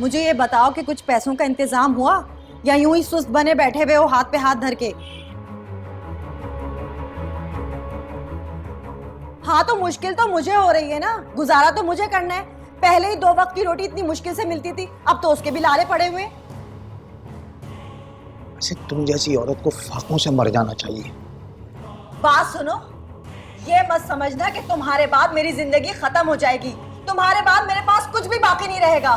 मुझे ये बताओ कि कुछ पैसों का इंतजाम हुआ या यूं ही सुस्त बने बैठे हुए हो हाथ पे हाथ धर के? हाँ तो मुश्किल तो मुझे हो रही है ना, गुजारा तो मुझे करना है। पहले ही 2 वक्त की रोटी इतनी मुश्किल से मिलती थी, अब तो उसके भी लाले पड़े हुए। वैसे तुम जैसी औरत को फाकों से मर जाना चाहिए। बात सुनो, ये मत समझना कि तुम्हारे बाद मेरी जिंदगी खत्म हो जाएगी। तुम्हारे बाद मेरे पास कुछ भी बाकी नहीं रहेगा।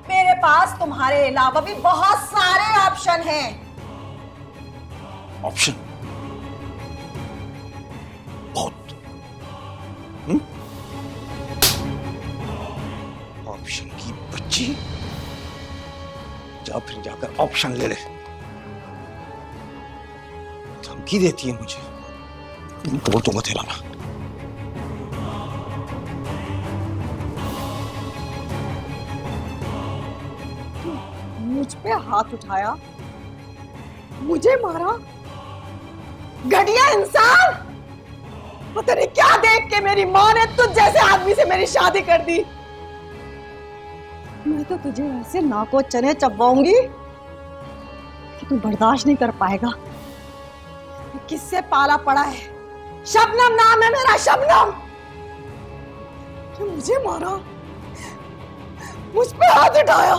मेरे पास तुम्हारे अलावा भी बहुत सारे ऑप्शन हैं। ऑप्शन? बहुत। ऑप्शन की बच्ची, जा फिर जाकर ऑप्शन ले ले। धमकी देती है मुझे, बोल तो मत हिलाना। मुझ पे हाथ उठाया, मुझे मारा, घटिया इंसान। पता नहीं क्या देख के मेरी माँ ने तुझ जैसे आदमी से मेरी शादी कर दी। मैं तो तुझे ऐसे नाको चने चबाऊंगी कि तू बर्दाश्त नहीं कर पाएगा। किससे पाला पड़ा है? शबनम नाम है मेरा, शबनम। मुझे मारा, मुझ पे हाथ उठाया।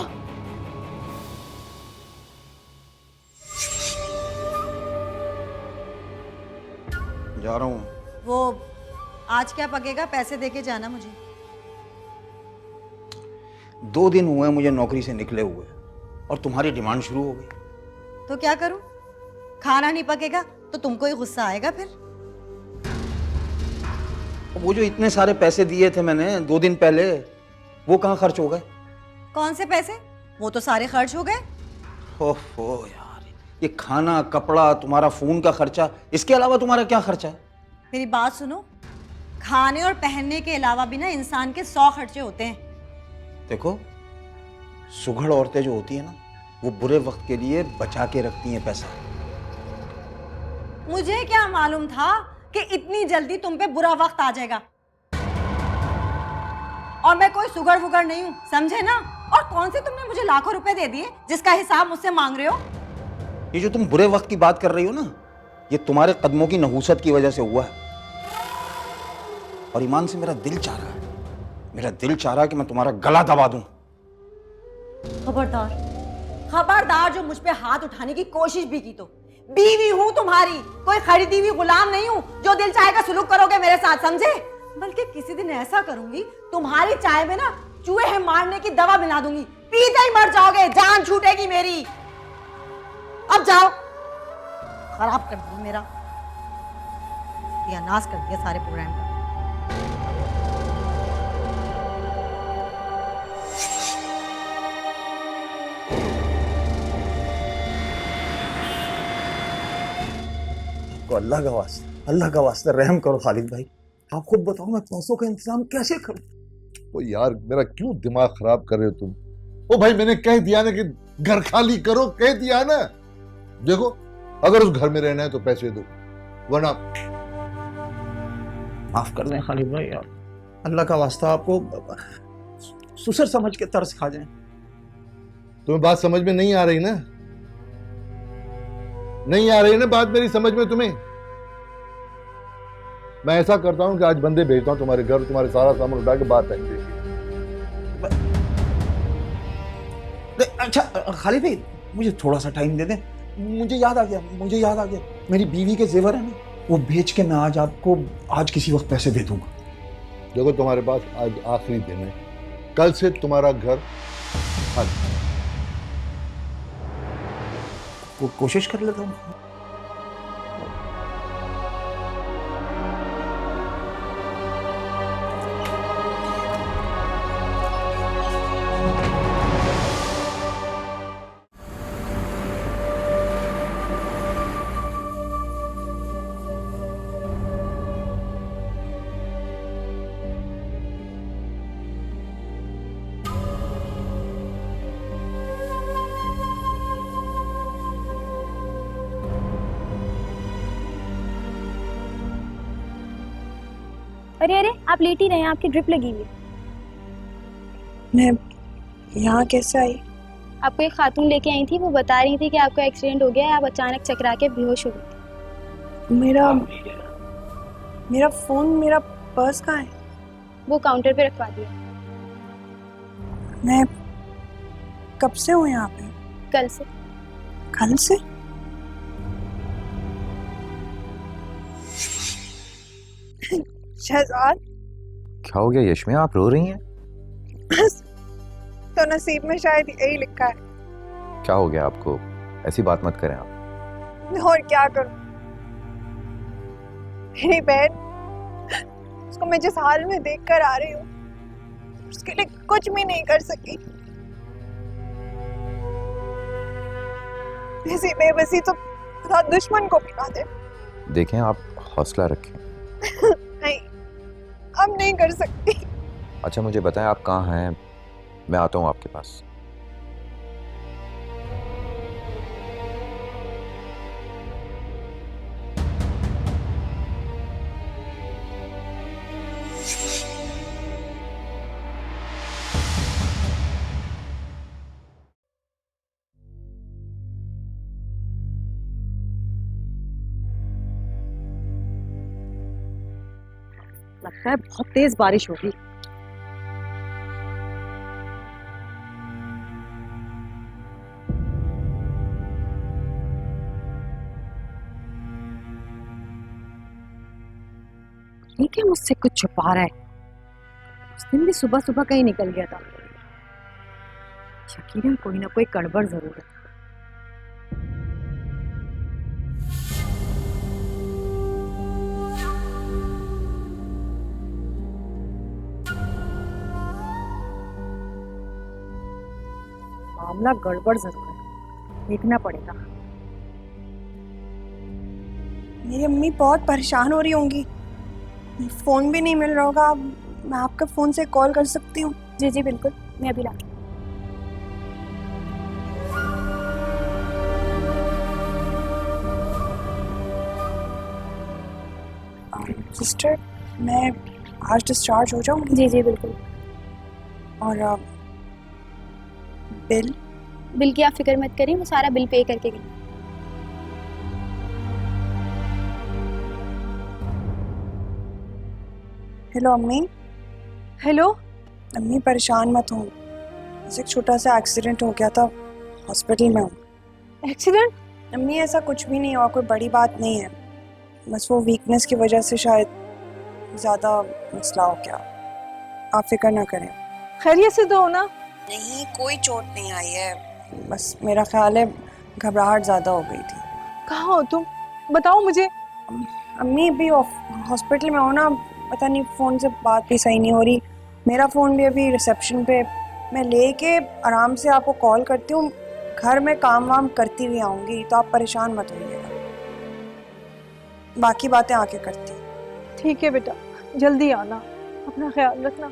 जा रहा हूं। वो आज क्या पकेगा? पैसे देके जाना मुझे। 2 दिन हुए मुझे नौकरी से निकले हुए और तुम्हारी डिमांड शुरू हो गई। तो क्या करूं? खाना नहीं पकेगा तो तुमको ही गुस्सा आएगा फिर। वो जो इतने सारे पैसे दिए थे मैंने 2 दिन पहले, वो कहाँ खर्च हो गए? कौन से पैसे? वो तो सारे खर्च हो गए। ओहो यार, ये खाना, कपड़ा, तुम्हारा फोन का खर्चा, इसके अलावा तुम्हारा क्या खर्चा है? मेरी बात सुनो, खाने और पहनने के अलावा भी ना इंसान के 100 खर्चे होते हैं। देखो, सुघड़ औरतें जो होती है ना, वो बुरे वक्त के लिए बचा के रखती हैं पैसा। मुझे क्या मालूम था कि इतनी जल्दी तुम पे बुरा वक्त आ जाएगा। और मैं कोई सुघड़ फुगड़ नहीं हूं, समझे ना? और कौन से तुमने मुझे लाखों रुपए दे दिए जिसका हिसाब मुझसे मांग रहे हो? ये जो तुम बुरे वक्त की बात कर रही हो ना, ये तुम्हारे कदमों की नहूसत की वजह से हुआ है। और ईमान से मेरा दिल चाह रहा है, मेरा दिल चाह रहा है कि मैं तुम्हारा गला दबा दूं। खबरदार, खबरदार जो मुझ पे हाथ उठाने की कोशिश भी की तो। बीवी हूं तुम्हारी, कोई खरीदी हुई गुलाम नहीं हूं जो दिल चाहेगा सुलूक करोगे मेरे साथ, समझे? बल्कि किसी दिन ऐसा करूंगी, तुम्हारी चाय में ना चूहे मारने की दवा मिला दूंगी, पीते ही मर जाओगे, जान छूटेगी मेरी। अब जाओ, खराब कर दिया मेरा, नाश कर दिया सारे प्रोग्राम का। तो अल्लाह का वास्ता, अल्लाह का वास्ता रहम करो खालिद भाई। आप खुद बताओ मैं पैसों का इंतजाम कैसे करूं? ओ यार, मेरा क्यों दिमाग खराब कर रहे हो तुम? ओ भाई, मैंने कह दिया ना कि घर खाली करो, कह दिया ना। देखो, अगर उस घर में रहना है तो पैसे दो, वरना माफ कर दें खालिद भाई यार, अल्लाह का वास्ता आपको सुसर समझ के तरस खा जाए। तुम्हें बात समझ में नहीं आ रही ना? नहीं आ रही ना बात मेरी समझ में तुम्हें? मैं ऐसा करता हूं कि आज बंदे भेजता हूं तुम्हारे घर, तुम्हारे सारा सामान उठा के बाहर फेंक देंगे। अच्छा खालिद भाई, मुझे थोड़ा सा टाइम दे दें। मुझे याद आ गया, मेरी बीवी के जेवर है ना, वो बेच के मैं आज किसी वक्त पैसे दे दूंगा। देखो, तुम्हारे पास आज आखिरी दिन है, कल से तुम्हारा घर खाली। कोशिश कर लेता हूँ। अरे अरे, आप लेट ही रहे हैं, आपकी ड्रिप लगी हुई है। मैं यहाँ कैसे आई? आपको एक खातून लेके आई थी, वो बता रही थी कि आपका एक्सीडेंट हो गया है, आप अचानक चकरा के बेहोश हो गए। मेरा मेरा फोन, मेरा पर्स कहाँ है? वो काउंटर पे रखवा दिया। मैं कब से हूँ यहाँ पे? कल से। कल से? शहजाद, क्या हो गया यश्मि, आप रो रही हैं? बस तो नसीब में शायद यही लिखा है। क्या हो गया आपको? ऐसी बात मत करें आप। और क्या करूं? मेरी बहन, उसको मैं जिस हाल में देख कर आ रही हूँ, उसके लिए कुछ भी नहीं कर सकी। ऐसी बेबसी तो खुदा दुश्मन को भी ना दे। देखें, आप हौसला रखें। नहीं, अब नहीं कर सकती। अच्छा मुझे बताएं, आप कहाँ हैं? मैं आता हूँ आपके पास। लगता है बहुत तेज बारिश होगी। ठीक है, मुझसे कुछ छुपा रहा है। उस दिन भी सुबह सुबह कहीं निकल गया था। यकीनन कोई ना कोई गड़बड़ जरूर है। मामला गड़बड़ जरूर है, देखना पड़ेगा। मेरी अम्मी बहुत परेशान हो रही होंगी। फोन भी नहीं मिल रहा होगा। मैं आपके फोन से कॉल कर सकती हूँ? जी जी बिल्कुल, मैं अभी ला। सिस्टर, मैं आज डिस्चार्ज हो जाऊँ? जी जी बिल्कुल। और बिल? बिल की आप फिक्र मत करिए, मैं सारा बिल पे करके गई। हेलो अम्मी। हेलो। अम्मी परेशान मत हो, एक छोटा सा एक्सीडेंट हो गया था, हॉस्पिटल में हूँ। एक्सीडेंट? अम्मी ऐसा कुछ भी नहीं हुआ, कोई बड़ी बात नहीं है, बस वो वीकनेस की वजह से शायद ज़्यादा मसला हो गया। आप फिक्र ना करें। खैरियत से तो हो ना? नहीं, कोई चोट नहीं आई है, बस मेरा ख्याल है घबराहट ज़्यादा हो गई थी। कहाँ हो तुम? बताओ मुझे। अम्मी अभी हॉस्पिटल में हो ना, पता नहीं फ़ोन से बात भी सही नहीं हो रही। मेरा फ़ोन भी अभी रिसेप्शन पे, मैं लेके आराम से आपको कॉल करती हूँ। घर में काम वाम करती हुई आऊँगी, तो आप परेशान मत होइएगा। बाकी बातें आके करती हूँ। ठीक है बेटा, जल्दी आना, अपना ख्याल रखना।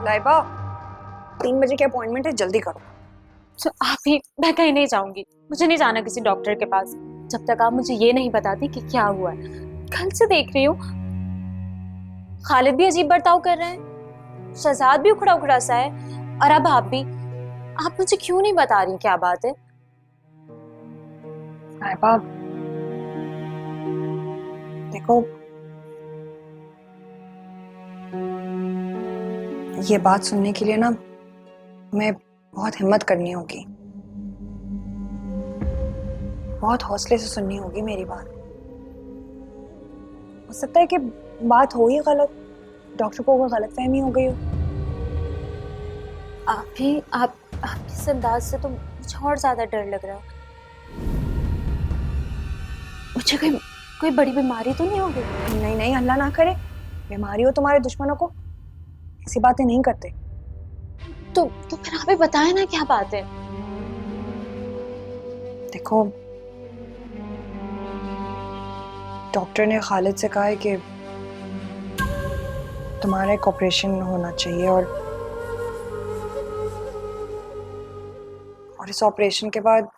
लाइबा, 3 बजे की अपॉइंटमेंट है, जल्दी करो। तो आप ही, मैं कहीं नहीं जाऊंगी, मुझे नहीं जाना किसी डॉक्टर के पास जब तक आप मुझे ये नहीं बताती कि क्या हुआ है। कल से देख रही हूँ खालिद भी अजीब बर्ताव कर रहे हैं, शहजाद भी उखड़ा उखड़ा सा है, और अब आप भी। आप मुझे क्यों नहीं बता रही क्या बात है? लाइबा देखो, ये बात सुनने के लिए ना मैं बहुत हिम्मत करनी होगी, बहुत हौसले से सुननी होगी मेरी बात। हो सकता है कि बात हो ही गलत, डॉक्टर को कोई गलतफहमी हो गई हो। आप इस अंदाज से तो मुझे और ज्यादा डर लग रहा है। मुझे कोई बड़ी बीमारी तो नहीं हो गई? नहीं नहीं, अल्लाह ना करे बीमारी हो। तुम्हारे दुश्मनों को ऐसी बातें नहीं करते। तो फिर आप ही बताएं ना क्या बात है। देखो, डॉक्टर ने खालिद से कहा है कि तुम्हारा एक ऑपरेशन होना चाहिए, और इस ऑपरेशन के बाद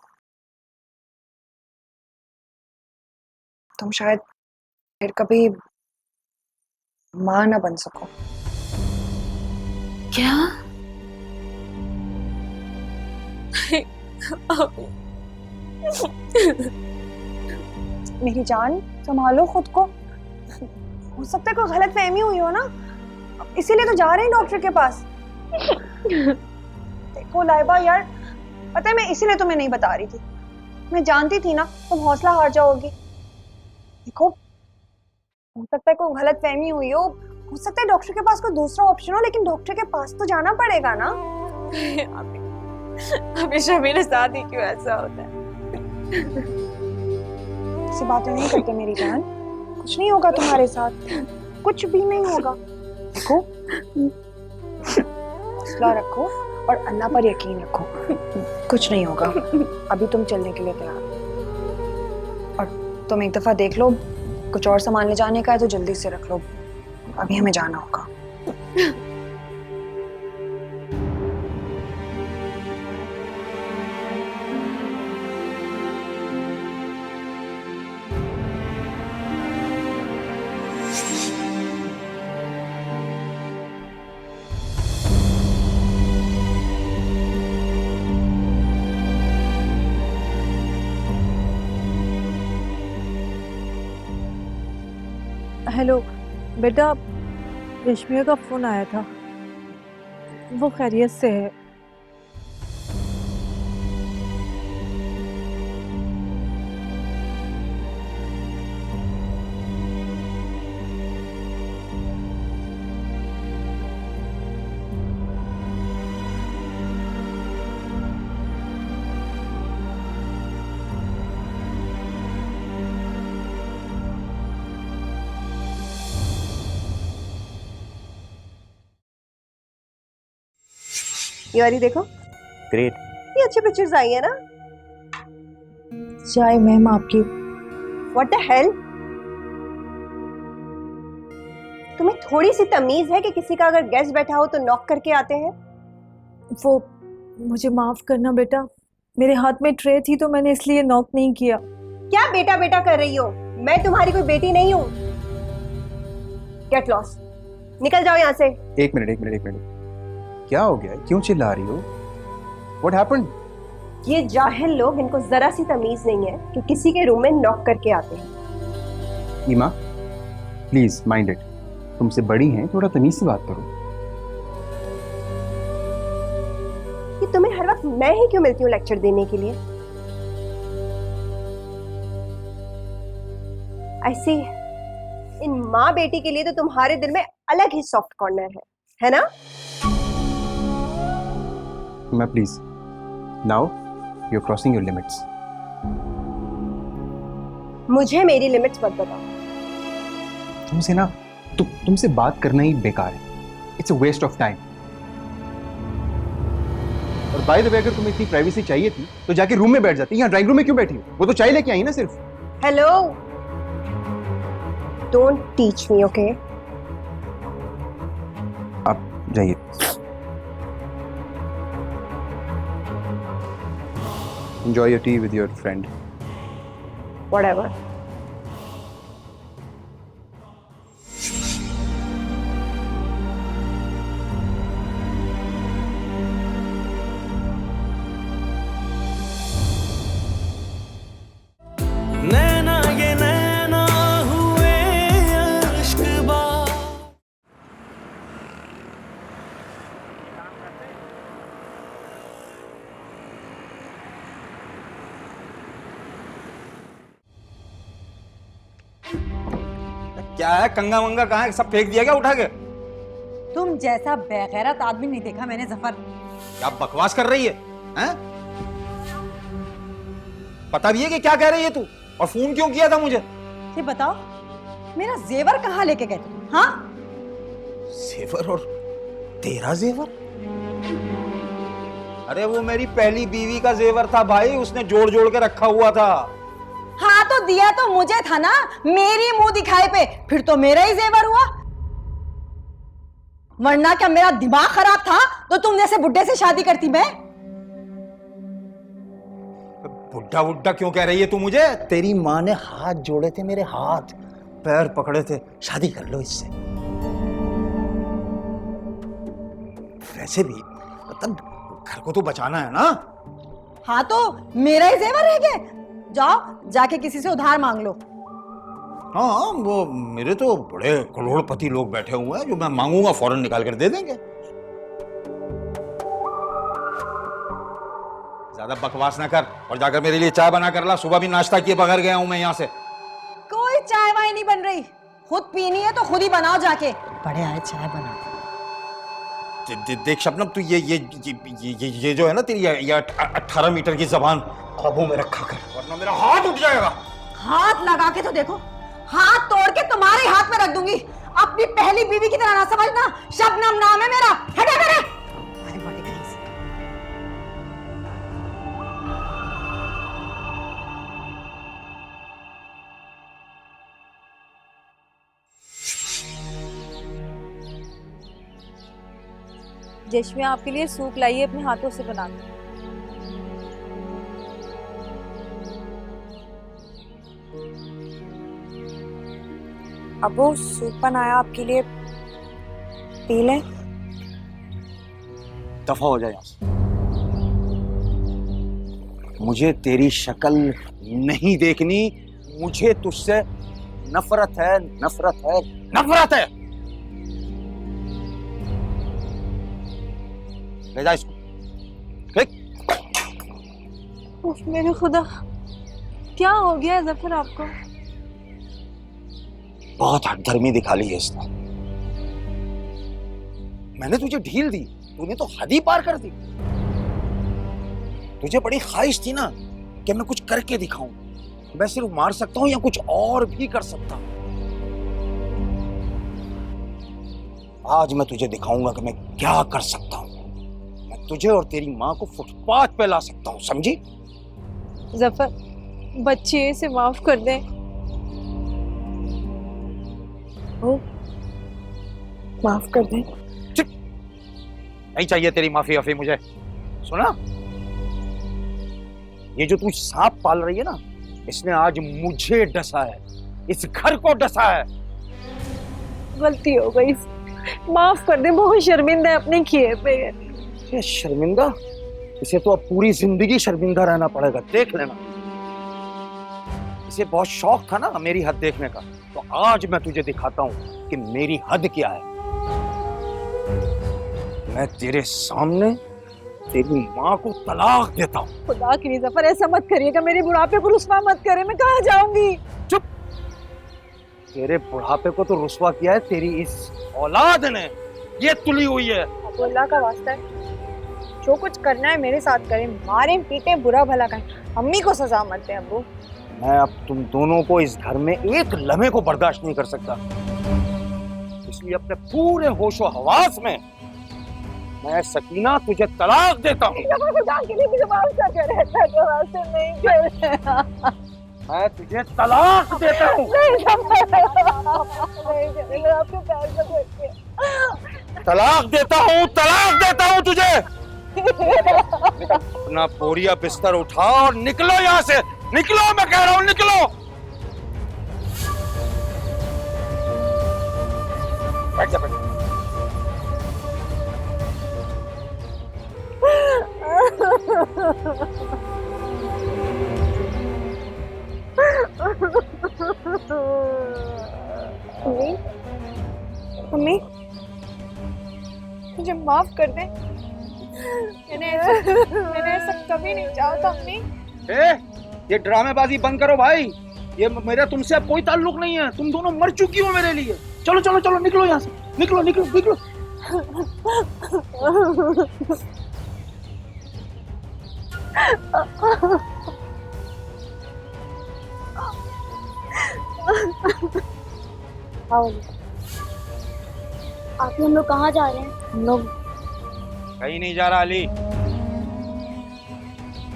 तुम शायद फिर कभी माँ ना बन सको। क्या? मेरी जान, संभालो खुद को। हो सकता है कोई गलत फहमी हुई हो ना, इसीलिए तो जा रहे हैं डॉक्टर के पास। देखो लाइबा यार, पता है मैं इसीलिए तुम्हें नहीं बता रही थी। मैं जानती थी ना तुम हौसला हार जाओगी। देखो, हो सकता है कोई गलत फहमी हुई हो सकता है डॉक्टर के पास कोई दूसरा ऑप्शन हो, लेकिन डॉक्टर के पास तो जाना पड़ेगा ना। हमेशा मेरे साथ ही क्यों ऐसा होता है? ऐसी बातें नहीं करते मेरी जान, कुछ नहीं होगा तुम्हारे साथ, कुछ भी नहीं होगा। देखो, हौसला रखो और अल्लाह पर यकीन रखो, कुछ नहीं होगा। अभी तुम चलने के लिए तैयार हो। और तुम एक दफा देख लो, कुछ और सामान ले जाने का है तो जल्दी से रख लो, अभी हमें जाना होगा। हेलो बेटा, रेशमिया का फोन आया था, वो खैरियत से है। ये वाली देखो, ग्रेट। ये अच्छी पिक्चर्स आई है ना। चाय मैम आपकी। व्हाट द हेल, तुम्हें थोड़ी सी तमीज है कि किसी का अगर गेस्ट बैठा हो तो नॉक करके आते हैं? वो मुझे माफ करना बेटा, मेरे हाथ में ट्रे थी तो मैंने इसलिए नॉक नहीं किया। क्या बेटा बेटा कर रही हो? मैं तुम्हारी कोई बेटी नहीं हूं। गेट लॉस्ट, निकल जाओ यहाँ से। एक मिनट, क्या हो गया? क्यों चिल्ला रही हो? What happened? ये जाहिल लोग, इनको जरा सी तमीज नहीं है कि किसी के रूम में नॉक करके आते हैं। ईमा, प्लीज माइंड इट। तुमसे बड़ी हैं, थोड़ा तमीज से बात करो। कि तुम्हें हर वक्त मैं ही क्यों मिलती हूँ लेक्चर देने के लिए? ऐसी इन माँ बेटी के लिए तो तुम्हारे दिल में अलग ही सॉफ्ट कॉर्नर है ना? ईमा please, now you are crossing your limits. मुझे मेरी लिमिट्स मत बताओ। तुमसे ना तुमसे बात करना ही बेकार है। It's a waste of time. और बाय द वे, अगर तुम्हें इतनी प्राइवेसी चाहिए थी तो जाके रूम में बैठ जाती। यहाँ ड्राइंग रूम में क्यों बैठी हो? वो तो चाय लेके आई ना सिर्फ। Hello, don't teach me, okay? आप जाइए। Enjoy your tea with your friend. Whatever. नैना ये नैना हुए अश्क बा। क्या है? कंगा वंगा कहाँ है? सब फेंक दिया क्या उठा के? तुम जैसा बेगैरत आदमी नहीं देखा मैंने जफर। क्या बकवास कर रही है? हैं? पता भी है कि क्या कह रही है तू? और फोन क्यों किया था मुझे? ये बताओ, मेरा जेवर कहाँ लेके गए तुम? हाँ, जेवर? और तेरा जेवर? अरे वो मेरी पहली बीवी का जेवर था भाई, उसने जोड़ जोड़ के रखा हुआ था। हाँ तो दिया तो मुझे था ना, मेरी मुंह दिखाए पे फिर तो मेरा ही जेवर हुआ। वरना क्या मेरा दिमाग खराब था तो तुम जैसे बुड्ढे से शादी करती मैं? बुड्ढा बुड्ढा क्यों कह रही है तू मुझे? तेरी माँ ने हाथ जोड़े थे, मेरे हाथ पैर पकड़े थे, शादी कर लो इससे। वैसे भी मतलब घर को तो बचाना है ना। हाँ तो मेरा ही जेवर रह गए, जाओ जाके किसी से उधार मांग लो। हाँ वो मेरे तो बड़े करोड़पति लोग बैठे हुए हैं जो मैं मांगूंगा फौरन निकाल कर दे देंगे। ज्यादा बकवास ना कर और जाकर मेरे लिए चाय बना कर ला। सुबह भी नाश्ता किए बगैर गया हूं मैं यहाँ से। कोई चाय वाय नहीं बन रही, खुद पीनी है तो खुद ही बनाओ जाके। बड़े आए चाय बना। देख शबनम तू ये जो है ना तेरी ये 18 मीटर की जबान काबू में रखा कर वरना मेरा हाथ उठ जाएगा। हाथ लगा के तो देखो, हाथ तोड़ के तुम्हारे हाथ में रख दूंगी। अपनी पहली बीवी की तरह ना समझना, शबनम नाम है मेरा। हटे मेरे। अरे बड़े कहीं से। जश्मी आपके लिए सूप लाइए अपने हाथों से बना के। अब वो सूप बनाया आपके लिए, पी लें। दफा हो जाए यहाँ से। मुझे तेरी शक्ल नहीं देखनी, मुझे तुझसे नफरत है, नफरत है, नफरत है। ले जा इसको। उफ मेरे खुदा, क्या हो गया है जफर आपको? बहुत हठधर्मी दिखा ली है इसने। मैंने तुझे ढील दी, तूने तो हद ही पार कर दी। तुझे बड़ी ख्वाहिश थी ना कि मैं कुछ करके दिखाऊं। मैं सिर्फ मार सकता हूं या कुछ और भी कर सकता हूं। आज मैं तुझे दिखाऊंगा कि मैं क्या कर सकता हूं। मैं तुझे और तेरी माँ को फुटपाथ पे ला सकता हूं, समझी? जफर बच्चे से माफ कर दें। ओ, माफ कर दें। नहीं चाहिए तेरी माफी वाफी मुझे। सुना, ये जो तू सांप पाल रही है ना, इसने आज मुझे डसा है, इस घर को डसा है। गलती हो गई, माफ कर दे। बहुत शर्मिंदा है अपने किए पे। ये शर्मिंदा? इसे तो अब पूरी जिंदगी शर्मिंदा रहना पड़ेगा, देख लेना। इसे बहुत शौक था ना मेरी हद देखने का, तो आज मैं तुझे दिखाता हूं कि मेरी हद क्या है। मैं तेरे सामने तेरी माँ को तलाक देता हूँ। खुदा के लिए जफर ऐसा मत करिएगा, मेरे बुढ़ापे को रुस्वा मत करे। मैं कहाँ जाऊंगी? चुप। तेरे बुढ़ापे को तो रुस्वा किया है तेरी इस औलाद ने, ये तुली हुई है। अब अल्लाह का वास्ता है, जो कुछ करना है मेरे साथ करें, मारे पीटे बुरा भला करें, अम्मी को सजा मत दें अब्बू। मैं अब तुम दोनों को इस घर में एक लम्हे को बर्दाश्त नहीं कर सकता, इसलिए अपने पूरे होशो हवास में मैं सकीना तुझे तलाक देता हूँ। मैं तुझे तलाक देता हूँ। तलाक देता हूँ, तलाक देता हूँ तुझे। अपना बोरिया बिस्तर उठा और निकलो यहाँ से, निकलो, मैं कह रहा हूँ निकलो। बैठ जा, बैठ जा। मम्मी, मम्मी, मुझे माफ कर दे। मैंने ऐसा कभी नहीं चाहा था मम्मी। ये ड्रामेबाजी बंद करो भाई, ये मेरा तुमसे अब कोई ताल्लुक नहीं है। तुम दोनों मर चुकी हो मेरे लिए। चलो चलो चलो, निकलो यहाँ से, निकलो निकलो निकलो। आप हम लोग कहाँ जा रहे हैं? हम लोग कहीं नहीं जा रहा अली।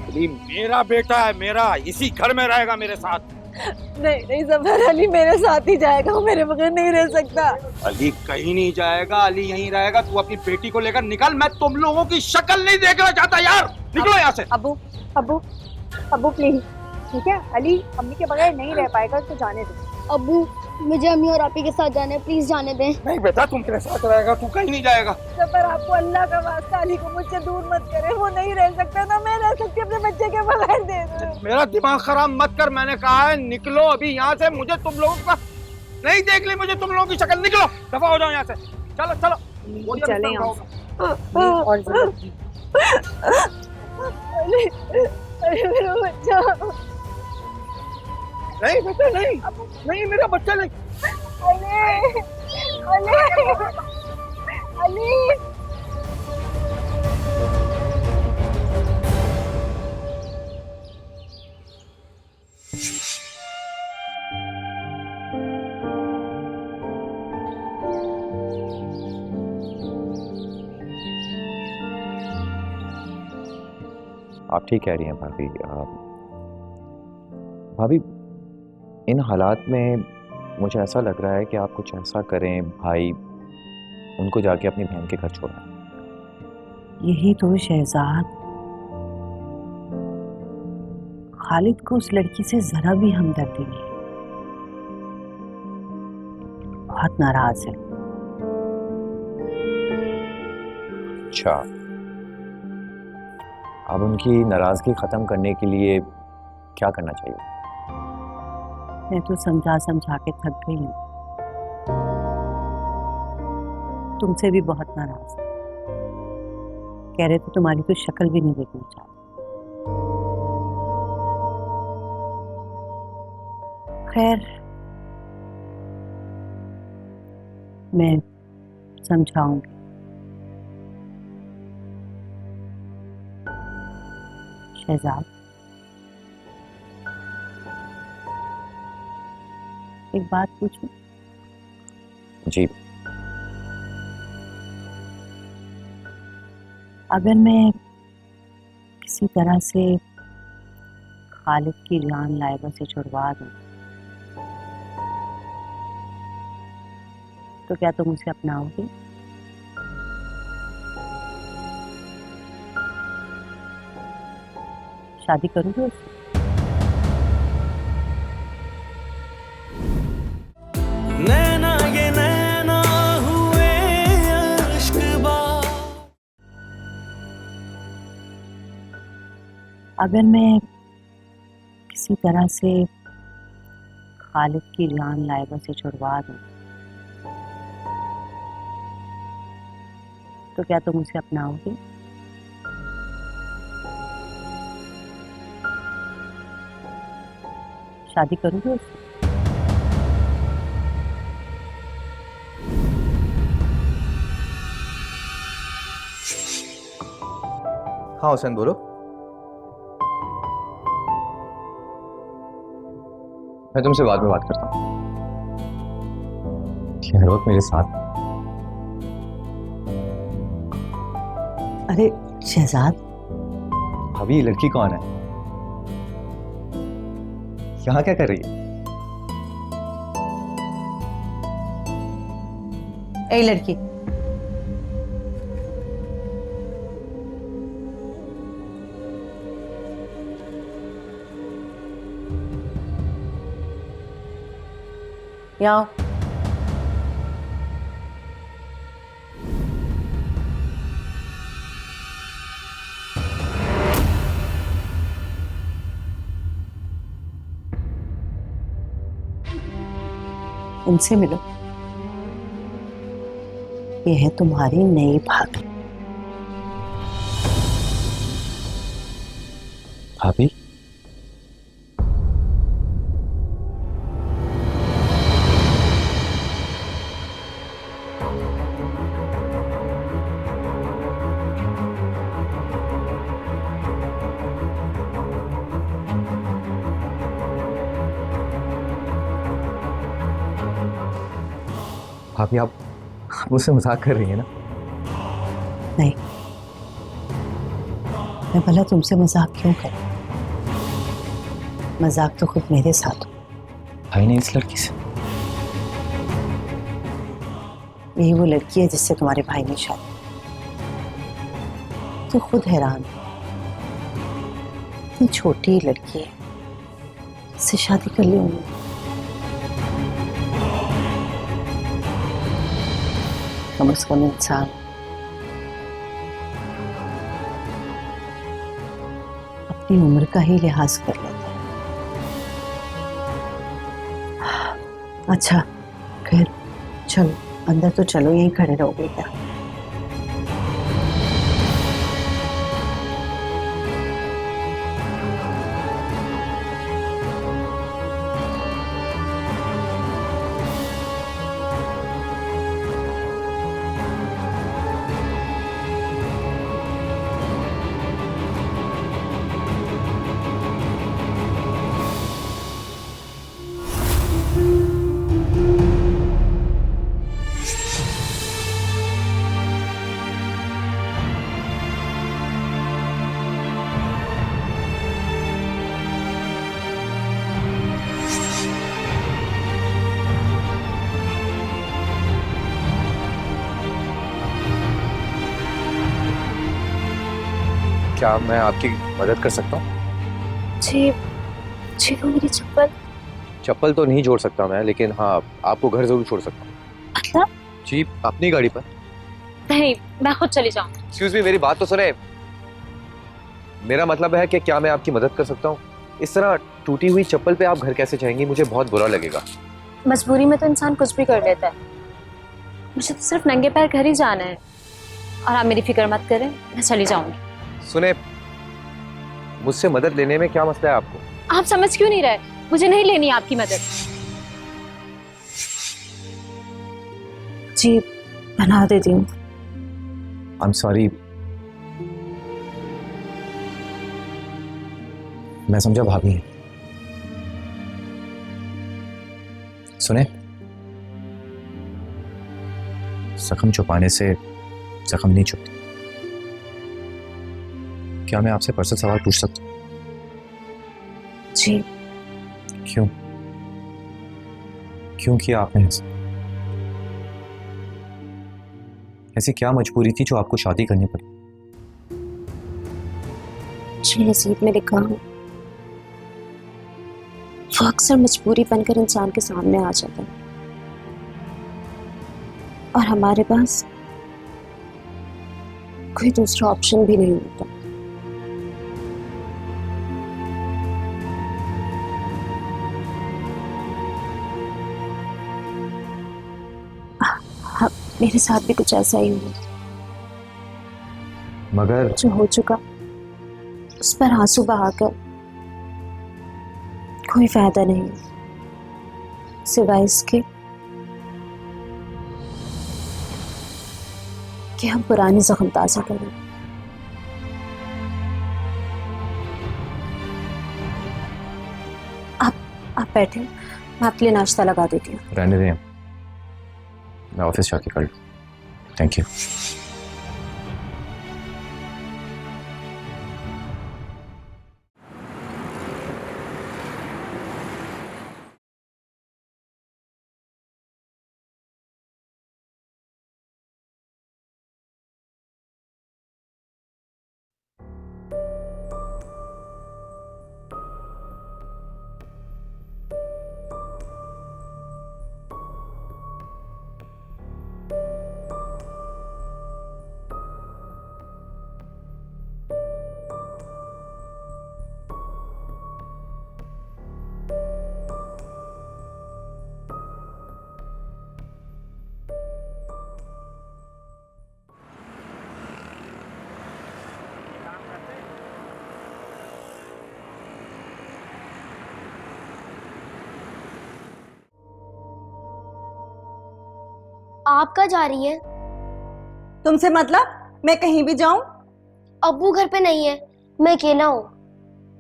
अली मेरा बेटा है, मेरा, इसी घर में रहेगा मेरे साथ। नहीं नहीं जफर, अली मेरे साथ ही जाएगा, वो मेरे बगैर नहीं रह सकता। अली कहीं नहीं जाएगा, अली यहीं रहेगा। तू अपनी बेटी को लेकर निकल, मैं तुम लोगों की शक्ल नहीं देखना चाहता यार। निकलो यहाँ से। अबू, अबू, अबू प्लीज, ठीक है? अली अम्मी के बगैर नहीं रह पाएगा, तो जाने दो। अबू मुझे अम्मी और आपी के साथ जाना है, प्लीज जाने दें। नहीं बेटा, तुम तेरे साथ रहेगा, तू कहीं नहीं जाएगा। पर आपको अल्लाह का वास्ता अली को मुझसे दूर मत करे, वो नहीं रह सकता ना मैं रह सकती अपने बच्चे के बगैर। दे दो। मेरा दिमाग खराब मत कर, मैंने कहा है निकलो अभी यहाँ से। मुझे तुम लोगों का नहीं देख ली, मुझे तुम लोगों की शक्ल। निकलो, दफा हो जाओ यहाँ से। चलो चलो चले यहाँ से। और अरे मेरा बच्चा। नहीं बेटा, नहीं नहीं, मेरा बच्चा नहीं। अली अली अली। आप ठीक कह रही हैं भाभी। भाभी, इन हालात में मुझे ऐसा लग रहा है कि आप कुछ ऐसा करें, भाई उनको जाके अपनी बहन के घर छोड़ें। यही तो शहजाद, खालिद को उस लड़की से जरा भी हमदर्दी नहीं, बहुत नाराज है। अच्छा, अब उनकी नाराजगी खत्म करने के लिए क्या करना चाहिए? मैं तो समझा समझा के थक गई हूँ, तुमसे भी बहुत नाराज है। कह रहे थे तुम्हारी तो शक्ल भी नहीं देखना चाहते। खैर, मैं समझाऊंगी। शहजाद, एक बात पूछूं? जी। अगर मैं किसी तरह से खालिद की जान लाइबा से छुड़वा दूं, तो क्या तुम उसे अपनाओगे? शादी करोगे उससे? नैना ये नैना हुए अश्क-बा। अगर मैं किसी तरह से खालिद की जान लाइबा से छुड़वा दूं, तो क्या तुम उसे अपनाओगे? शादी करोगे उससे? हाँ हुसैन, बोलो। मैं तुमसे बाद में बात करता हूँ। हर वक्त मेरे साथ। अरे शहजाद, भाभी, ये लड़की कौन है? यहाँ क्या कर रही है? ए लड़की, यहाँ आओ। इनसे मिलो, ये है तुम्हारी नई भाभी। भाभी? भाभी, आप मुझसे मजाक कर रही हैं ना? नहीं, मैं भला तुमसे मजाक क्यों करूं? मजाक तो खुद मेरे साथ हो। भाई ने इस लड़की से? यही वो लड़की है जिससे तुम्हारे भाई ने शादी। तो खुद हैरान, इतनी छोटी लड़की है, इससे शादी कर ली उन्होंने। कम से कम इंसान अपनी उम्र का ही लिहाज कर लेता है। अच्छा खैर चलो अंदर तो चलो, यहीं खड़े रहोगे क्या? क्या मैं आपकी मदद कर सकता हूँ? जी जी, वो मेरी चप्पल। चप्पल तो नहीं जोड़ सकता मैं, लेकिन हाँ आपको घर जरूर छोड़ सकता हूँ। मतलब? जी अपनी गाड़ी पर। नहीं, मैं खुद चली जाऊँ। एक्सक्यूज मी, मेरी बात तो सुने। मेरा मतलब है कि क्या मैं आपकी मदद कर सकता हूँ? इस तरह टूटी हुई चप्पल पे आप घर कैसे जाएंगी? मुझे बहुत बुरा लगेगा। मजबूरी में तो इंसान कुछ भी कर लेता है। मुझे तो सिर्फ नंगे पैर घर ही जाना है, और आप मेरी फिक्र मत करें, मैं चली जाऊंगी। सुने, मुझसे मदद लेने में क्या मसला है आपको? आप समझ क्यों नहीं रहे? मुझे नहीं लेनी आपकी मदद। जी बना देती हूँ। आई एम सॉरी, मैं समझा भाभी है। सुने, जख्म छुपाने से जख्म नहीं छुपते। क्या मैं आपसे पर्सनल सवाल पूछ सकता हूँ? जी। क्यों क्यों किया आपने ऐसा? ऐसी क्या मजबूरी थी जो आपको शादी करनी पड़ी? जी नसीब में लिखा हूँ, वो अक्सर मजबूरी बनकर इंसान के सामने आ जाता है, और हमारे पास कोई दूसरा ऑप्शन भी नहीं होता। हाँ, मेरे साथ भी कुछ ऐसा ही हुआ। मगर जो हो चुका उस पर आंसू बहाकर कोई फायदा नहीं, सिवाय इसके कि हम पुरानी जख्म ताज़ा करें। आप बैठे, मैं आपके लिए नाश्ता लगा देती हूँ। रहने दें, मैं ऑफिस जाके कर लूँ। Thank you. आप कहाँ जा रही हैं? तुमसे मतलब? मैं कहीं भी जाऊं? अब्बू घर पे नहीं है, मैं अकेला हूँ।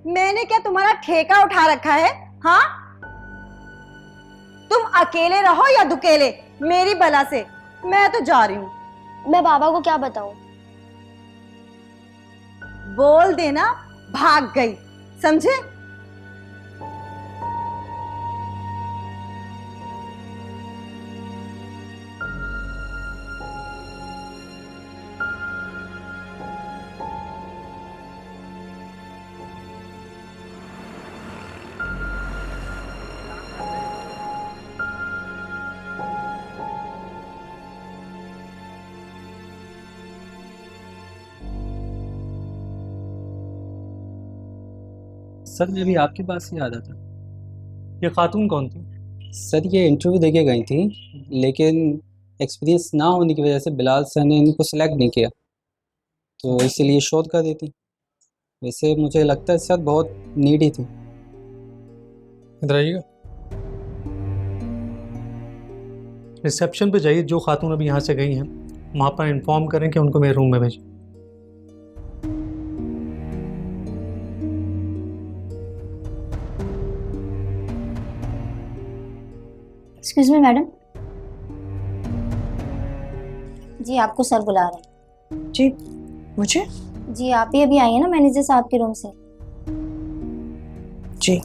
मैंने क्या तुम्हारा ठेका उठा रखा है? हाँ, तुम अकेले रहो या दुकेले, मेरी बला से। मैं तो जा रही हूँ। मैं बाबा को क्या बताऊं? बोल देना भाग गई, समझे? सर मैं भी आपके पास ही आया था। ये खातून कौन थी? सर ये इंटरव्यू देके गई थी, लेकिन एक्सपीरियंस ना होने की वजह से बिलाल सर ने इनको सिलेक्ट नहीं किया, तो इसीलिए शोध कर दी थी। वैसे मुझे लगता है सर बहुत नीडी थी। इधर आइएगा। रिसेप्शन पे जाइए, जो खातून अभी यहाँ से गई हैं वहाँ पर इन्फॉर्म करें कि उनको मेरे रूम में भेजें। Excuse me madam. जी आपको सर बुला रहे हैं। जी मुझे? जी आप ही अभी आई है ना मैनेजर साहब के रूम से। जी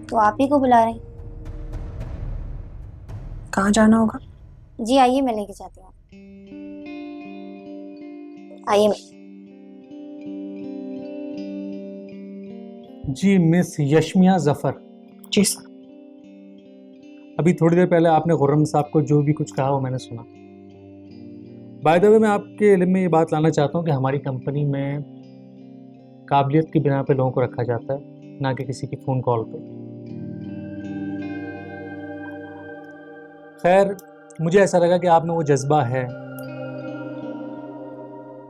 तो आप ही को बुला रहे हैं। कहाँ जाना होगा? जी आइए मैं लेके जाती हूँ। आइए जी मिस यशमिया जफर। जी सर। अभी थोड़ी देर पहले आपने खुर्रम साहब को जो भी कुछ कहा वो मैंने सुना। बाय द वे मैं आपके इल्म में ये बात लाना चाहता हूँ कि हमारी कंपनी में काबिलियत की बिना पे लोगों को रखा जाता है, ना कि किसी की फ़ोन कॉल पे। खैर मुझे ऐसा लगा कि आप में वो जज्बा है,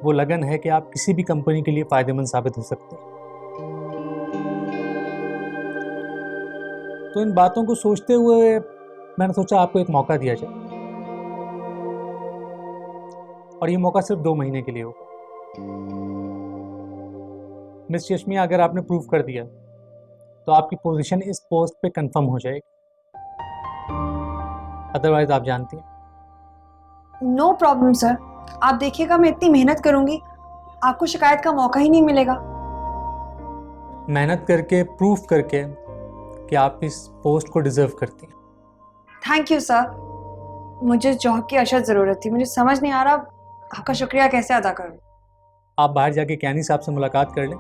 वो लगन है कि आप किसी भी कंपनी के लिए फ़ायदेमंद साबित हो सकते हैं। तो इन बातों को सोचते हुए मैंने सोचा आपको एक मौका दिया जाए, और ये मौका सिर्फ 2 महीने के लिए होगा। मिस यशमिया, अगर आपने प्रूव कर दिया तो आपकी पोजीशन इस पोस्ट पे कंफर्म हो जाएगी, अदरवाइज आप जानती हैं। नो प्रॉब्लम सर, आप देखिएगा मैं इतनी मेहनत करूंगी, आपको शिकायत का मौका ही नहीं मिलेगा। मेहनत करके प्रूफ करके कि आप इस पोस्ट को डिजर्व करती हैं। थैंक यू सर, मुझे जॉब की अशद ज़रूरत थी, मुझे समझ नहीं आ रहा आपका शुक्रिया कैसे अदा करूं। आप बाहर जाके कैनी साहब से मुलाकात कर लें,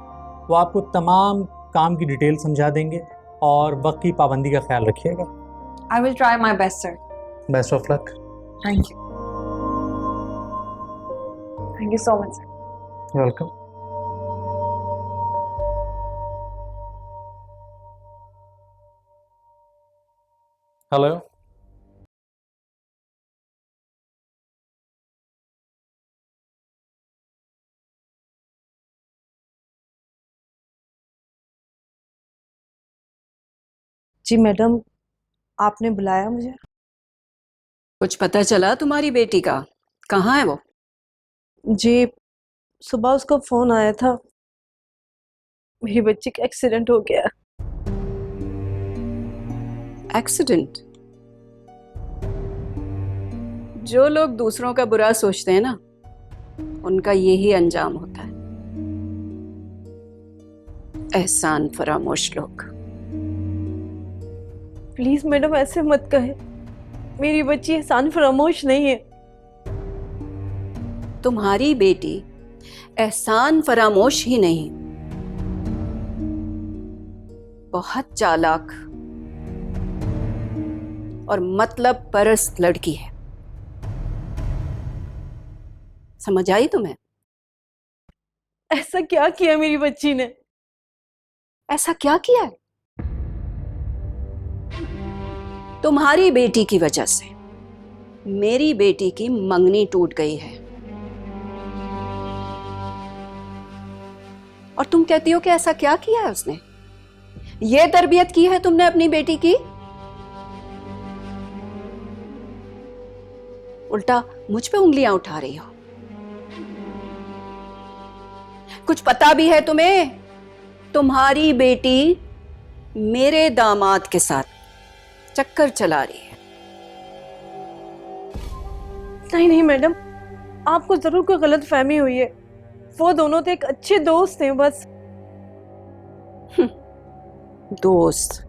वो आपको तमाम काम की डिटेल समझा देंगे, और वक्त की पाबंदी का ख्याल रखिएगा। I will try my best sir. Best of luck. Thank you so much sir. Welcome. Hello. जी मैडम, आपने बुलाया मुझे? कुछ पता चला तुम्हारी बेटी का? कहाँ है वो? जी सुबह उसका फोन आया था, मेरी बच्ची का एक्सीडेंट हो गया। एक्सीडेंट? जो लोग दूसरों का बुरा सोचते हैं ना, उनका यही अंजाम होता है। एहसान फरामोश लोग। प्लीज मैडम ऐसे मत कहे, मेरी बच्ची एहसान फरामोश नहीं है। तुम्हारी बेटी एहसान फरामोश ही नहीं, बहुत चालाक और मतलब परस्त लड़की है। समझ आई तुम्हें? ऐसा क्या किया मेरी बच्ची ने? ऐसा क्या किया है? तुम्हारी बेटी की वजह से मेरी बेटी की मंगनी टूट गई है, और तुम कहती हो कि ऐसा क्या किया है उसने? ये तरबियत की है तुमने अपनी बेटी की? उल्टा मुझ पे उंगलियां उठा रही हो। कुछ पता भी है तुम्हें? तुम्हारी बेटी मेरे दामाद के साथ चक्कर चला रही है। नहीं नहीं मैडम, आपको जरूर कोई गलत फहमी हुई है। वो दोनों तो एक अच्छे दोस्त हैं बस। दोस्त?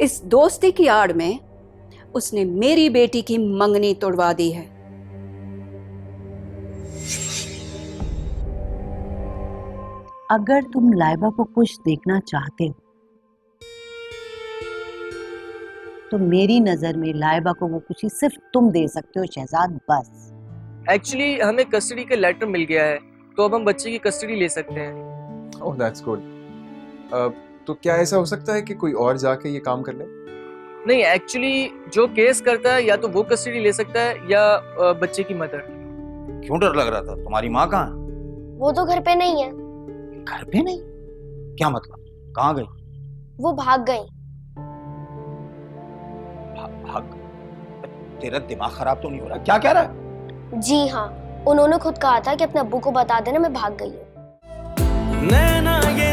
इस दोस्ती की आड़ में उसने मेरी बेटी की मंगनी तोड़वा दी है। अगर तुम लाइबा को कुछ देखना चाहते हो तो मेरी नजर में लाइबा को वो खुशी सिर्फ तुम दे सकते हो शहजाद, बस। एक्चुअली हमें कस्टडी का लेटर मिल गया है, तो अब हम बच्चे की कस्टडी ले सकते हैं। Oh that's good. तो क्या ऐसा हो सकता है कि कोई और जाके ये काम कर ले? नहीं, एक्चुअली जो केस करता है या तो वो कस्टडी ले सकता है या बच्चे की मदर। क्यों डर लग रहा था? तुम्हारी माँ कहाँ है? वो तो घर पे नहीं है। घर पे नहीं? क्या मतलब? कहाँ गई? वो भाग गई। भाग? तेरा दिमाग खराब तो नहीं हो रहा? क्या कह रहा है? जी हाँ, उन्होंने खुद कहा था कि अपने अब्बू को बता देना मैं भाग गई हूँ। नैना ये